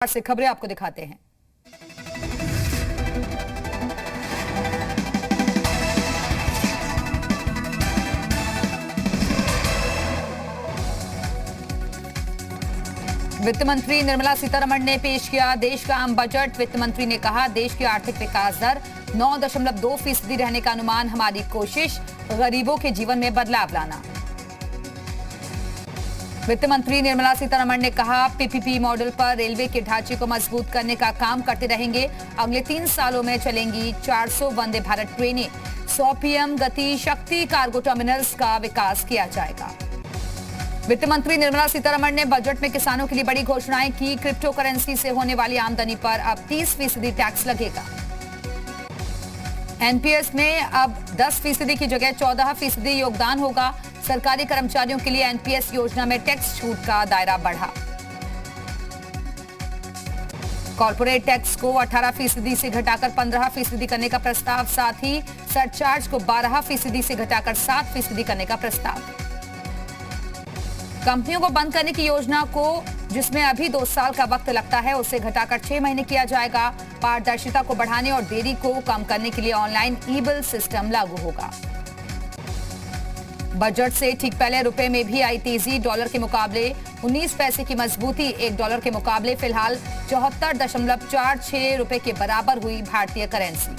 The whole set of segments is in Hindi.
से खबरें आपको दिखाते हैं। वित्त मंत्री निर्मला सीतारमण ने पेश किया देश का आम बजट। वित्त मंत्री ने कहा, देश की आर्थिक विकास दर 9.2% रहने का अनुमान हमारी कोशिश, गरीबों के जीवन में बदलाव लाना। वित्त मंत्री निर्मला सीतारमण ने कहा, पीपीपी मॉडल पर रेलवे के ढांचे को मजबूत करने का काम करते रहेंगे। अगले 3 सालों में चलेंगी 400 वंदे भारत ट्रेनें। 100 पीएम गति शक्ति कार्गो टर्मिनल्स का विकास किया जाएगा। वित्त मंत्री निर्मला सीतारमण ने बजट में किसानों के लिए बड़ी घोषणाएं की। क्रिप्टो करेंसी से होने वाली आमदनी पर अब 30% टैक्स लगेगा। एनपीएस में अब 10% की जगह 14% योगदान होगा। सरकारी कर्मचारियों के लिए एनपीएस योजना में टैक्स छूट का दायरा बढ़ा। कॉर्पोरेट टैक्स को 18% से घटाकर 15% करने का प्रस्ताव, साथ ही सरचार्ज को 12% से घटाकर 7% करने का प्रस्ताव। कंपनियों को बंद करने की योजना को, जिसमें अभी 2 साल का वक्त लगता है, उसे घटाकर 6 महीने किया जाएगा। पारदर्शिता को बढ़ाने और देरी को कम करने के लिए ऑनलाइन ई-बिल सिस्टम लागू होगा। बजट से ठीक पहले रुपए में भी आई तेजी। डॉलर के मुकाबले 19 पैसे की मजबूती। $1 के मुकाबले फिलहाल 74.46 रुपए के बराबर हुई भारतीय करेंसी।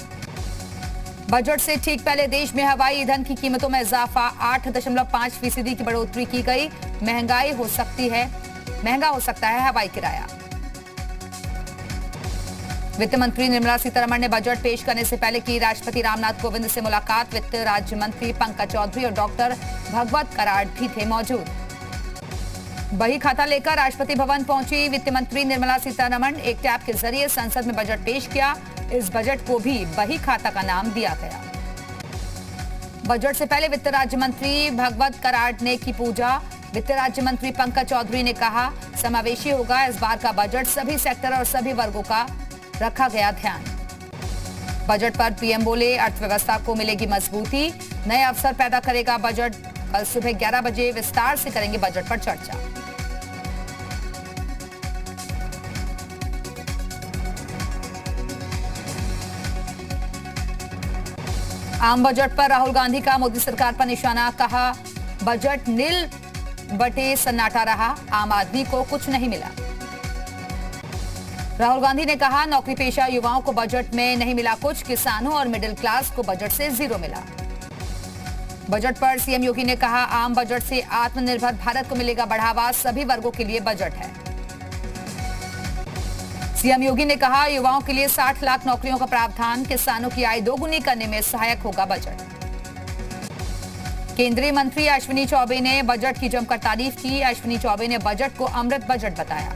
बजट से ठीक पहले देश में हवाई ईंधन की कीमतों में इजाफा। 8.5% की बढ़ोतरी की गई। महंगा हो सकता है हवाई किराया। वित्त मंत्री निर्मला सीतारमण ने बजट पेश करने से पहले की राष्ट्रपति रामनाथ कोविंद से मुलाकात। वित्त राज्य मंत्री पंकज चौधरी और डॉक्टर भगवत कराड भी थे मौजूद। बही खाता लेकर राष्ट्रपति भवन पहुंची वित्त मंत्री निर्मला सीतारमण। एक टैब के जरिए संसद में बजट पेश किया। इस बजट को भी बही खाता का नाम दिया गया। बजट से पहले वित्त राज्य मंत्री भगवत कराड ने की पूजा। वित्त राज्य मंत्री पंकज चौधरी ने कहा, समावेशी होगा इस बार का बजट, सभी सेक्टर और सभी वर्गों का रखा गया ध्यान। बजट पर पीएम बोले, अर्थव्यवस्था को मिलेगी मजबूती, नए अवसर पैदा करेगा बजट। कल सुबह 11 बजे विस्तार से करेंगे बजट पर चर्चा। आम बजट पर राहुल गांधी का मोदी सरकार पर निशाना। कहा, बजट नील बटे सन्नाटा रहा, आम आदमी को कुछ नहीं मिला। राहुल गांधी ने कहा, नौकरी पेशा युवाओं को बजट में नहीं मिला कुछ, किसानों और मिडिल क्लास को बजट से 0 मिला। बजट पर सीएम योगी ने कहा, आम बजट से आत्मनिर्भर भारत को मिलेगा बढ़ावा, सभी वर्गों के लिए बजट है। सीएम योगी ने कहा, युवाओं के लिए 60 लाख नौकरियों का प्रावधान, किसानों की आय दोगुनी करने में सहायक होगा बजट। केंद्रीय मंत्री अश्विनी चौबे ने बजट की जमकर तारीफ की। अश्विनी चौबे ने बजट को अमृत बजट बताया।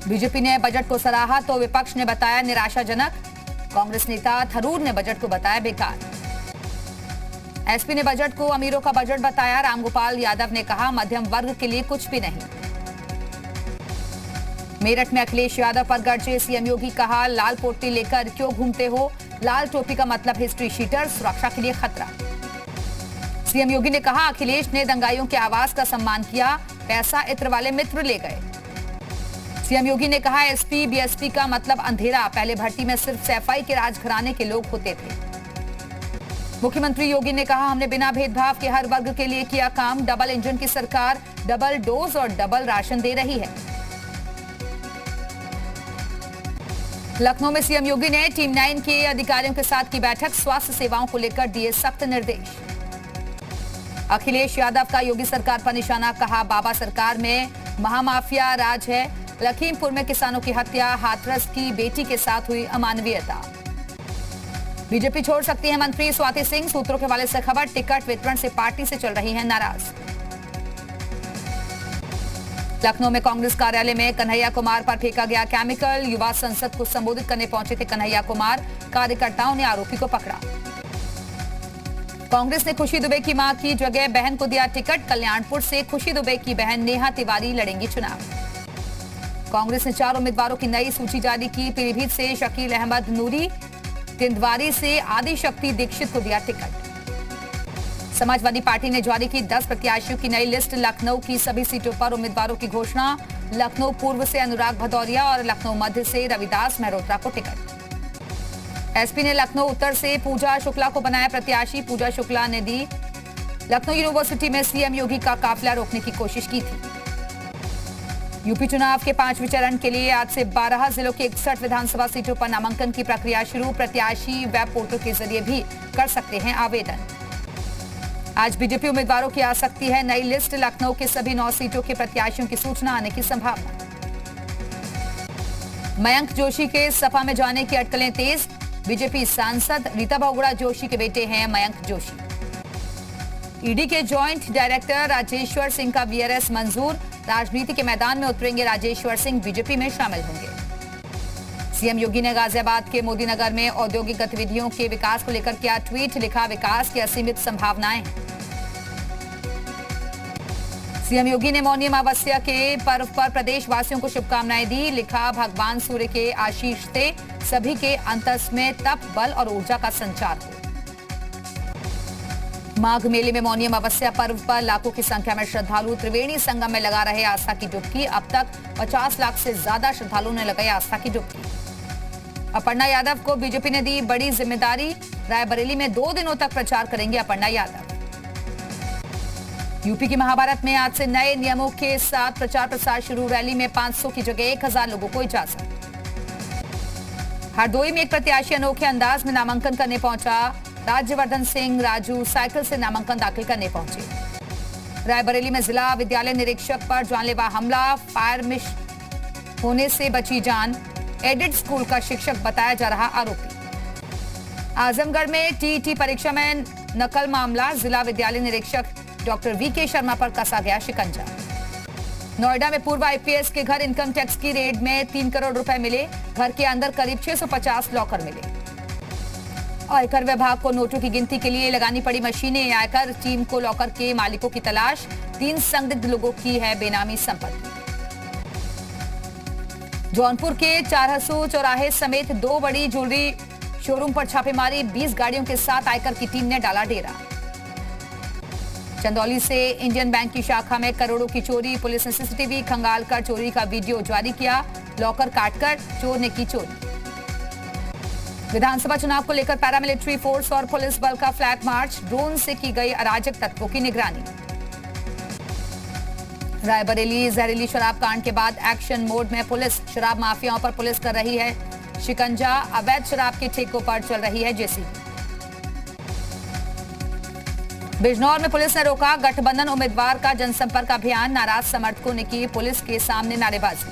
बीजेपी ने बजट को सराहा तो विपक्ष ने बताया निराशाजनक। कांग्रेस नेता थरूर ने बजट को बताया बेकार। एसपी ने बजट को अमीरों का बजट बताया। रामगोपाल यादव ने कहा, मध्यम वर्ग के लिए कुछ भी नहीं। मेरठ में अखिलेश यादव पर गरजे सीएम योगी। कहा, लाल पोटली लेकर क्यों घूमते हो, लाल टोपी का मतलब हिस्ट्री शीटर, सुरक्षा के लिए खतरा। सीएम योगी ने कहा, अखिलेश ने दंगाइयों के आवाज का सम्मान किया, पैसा इत्र वाले मित्र ले गए। सीएम योगी ने कहा, एसपी बीएसपी का मतलब अंधेरा, पहले भर्ती में सिर्फ सैफई के राजघराने के लोग होते थे। मुख्यमंत्री योगी ने कहा, हमने बिना भेदभाव के हर वर्ग के लिए किया काम। डबल इंजन की सरकार डबल डोज और डबल राशन दे रही है। लखनऊ में सीएम योगी ने टीम 9 के अधिकारियों के साथ की बैठक। स्वास्थ्य सेवाओं को लेकर दिए सख्त निर्देश। अखिलेश यादव का योगी सरकार पर निशाना। कहा, बाबा सरकार में महामाफिया राज है। लखीमपुर में किसानों की हत्या, हाथरस की बेटी के साथ हुई अमानवीयता। बीजेपी छोड़ सकती है मंत्री स्वाति सिंह। सूत्रों के हवाले से खबर, टिकट वितरण से पार्टी से चल रही है नाराज। लखनऊ में कांग्रेस कार्यालय में कन्हैया कुमार पर फेंका गया केमिकल। युवा संसद को संबोधित करने पहुंचे थे कन्हैया कुमार। कार्यकर्ताओं ने आरोपी को पकड़ा। कांग्रेस ने खुशी दुबे की मां की जगह बहन को दिया टिकट। कल्याणपुर से खुशी दुबे की बहन नेहा तिवारी लड़ेंगी चुनाव। कांग्रेस ने 4 उम्मीदवारों की नई सूची जारी की। पीलीभीत से शकील अहमद नूरी, तिंदवारी से आदिशक्ति दीक्षित को दिया टिकट। समाजवादी पार्टी ने जारी की 10 प्रत्याशियों की नई लिस्ट। लखनऊ की सभी सीटों पर उम्मीदवारों की घोषणा। लखनऊ पूर्व से अनुराग भदौरिया और लखनऊ मध्य से रविदास मेहरोत्रा को टिकट। एसपी ने लखनऊ उत्तर से पूजा शुक्ला को बनाया प्रत्याशी। पूजा शुक्ला ने दी लखनऊ यूनिवर्सिटी में सीएम योगी का काफिला रोकने की कोशिश की थी। यूपी चुनाव के 5वें चरण के लिए आज से 12 जिलों की 61 विधानसभा सीटों पर नामांकन की प्रक्रिया शुरू। प्रत्याशी वेब पोर्टल के जरिए भी कर सकते हैं आवेदन। आज बीजेपी उम्मीदवारों की आ सकती है नई लिस्ट। लखनऊ के सभी 9 सीटों के प्रत्याशियों की सूचना आने की संभावना। मयंक जोशी के सपा में जाने की अटकलें तेज। बीजेपी सांसद रीता बहुगुणा जोशी के बेटे हैं मयंक जोशी। ईडी के जॉइंट डायरेक्टर राजेश्वर सिंह का वीआरएस मंजूर। राजनीति के मैदान में उतरेंगे राजेश्वर सिंह, बीजेपी में शामिल होंगे। सीएम योगी ने गाजियाबाद के मोदी नगर में औद्योगिक गतिविधियों के विकास को लेकर किया ट्वीट। लिखा, विकास की असीमित संभावनाएं। सीएम योगी ने मौनी अमावस्या के पर्व पर प्रदेशवासियों को शुभकामनाएं दी। लिखा, भगवान सूर्य के आशीष से सभी के अंतस में तप, बल और ऊर्जा का संचार हो। माघ मेले में मौनी अमावस्या पर्व पर लाखों की संख्या में श्रद्धालु त्रिवेणी संगम में लगा रहे आस्था की डुबकी। अब तक 50 लाख से ज्यादा श्रद्धालुओं ने लगाई आस्था की डुबकी। अपर्णा यादव को बीजेपी ने दी बड़ी जिम्मेदारी। रायबरेली में 2 दिनों तक प्रचार करेंगे अपर्णा यादव। यूपी की महाभारत में आज से नए नियमों के साथ प्रचार प्रसार शुरू। रैली में 500 की जगह 1000 लोगों को इजाजत। हरदोई में एक प्रत्याशी अनोखे अंदाज में नामांकन करने पहुंचा। राज्यवर्धन सिंह राजू साइकिल से नामांकन दाखिल करने पहुंचे। रायबरेली में जिला विद्यालय निरीक्षक पर जानलेवा हमला। फायर मिस होने से बची जान। एडेड स्कूल का शिक्षक बताया जा रहा आरोपी। आजमगढ़ में टीईटी परीक्षा में नकल मामला। जिला विद्यालय निरीक्षक डॉक्टर वीके शर्मा पर कसा गया शिकंजा। नोएडा में पूर्व आईपीएस के घर इनकम टैक्स की रेड में 3 करोड़ रुपए मिले। घर के अंदर करीब 650 लॉकर मिले। आयकर विभाग को नोटों की गिनती के लिए लगानी पड़ी मशीनें। आयकर टीम को लॉकर के मालिकों की तलाश। 3 संदिग्ध लोगों की है बेनामी संपत्ति। जौनपुर के चारहसू चौराहे समेत 2 बड़ी ज्वेलरी शोरूम पर छापेमारी। 20 गाड़ियों के साथ आयकर की टीम ने डाला डेरा। चंदौली से इंडियन बैंक की शाखा में करोड़ों की चोरी। पुलिस ने सीसीटीवी खंगाल कर चोरी का वीडियो जारी किया। लॉकर काटकर चोर ने की चोरी। विधानसभा चुनाव को लेकर पैरामिलिट्री फोर्स और पुलिस बल का फ्लैग मार्च। ड्रोन से की गई अराजक तत्वों की निगरानी। रायबरेली जहरीली शराब कांड के बाद एक्शन मोड में पुलिस। शराब माफियाओं पर पुलिस कर रही है शिकंजा। अवैध शराब के ठेकों पर चल रही है जेसीबी। बिजनौर में पुलिस ने रोका गठबंधन उम्मीदवार का जनसंपर्क अभियान। नाराज समर्थकों ने की पुलिस के सामने नारेबाजी।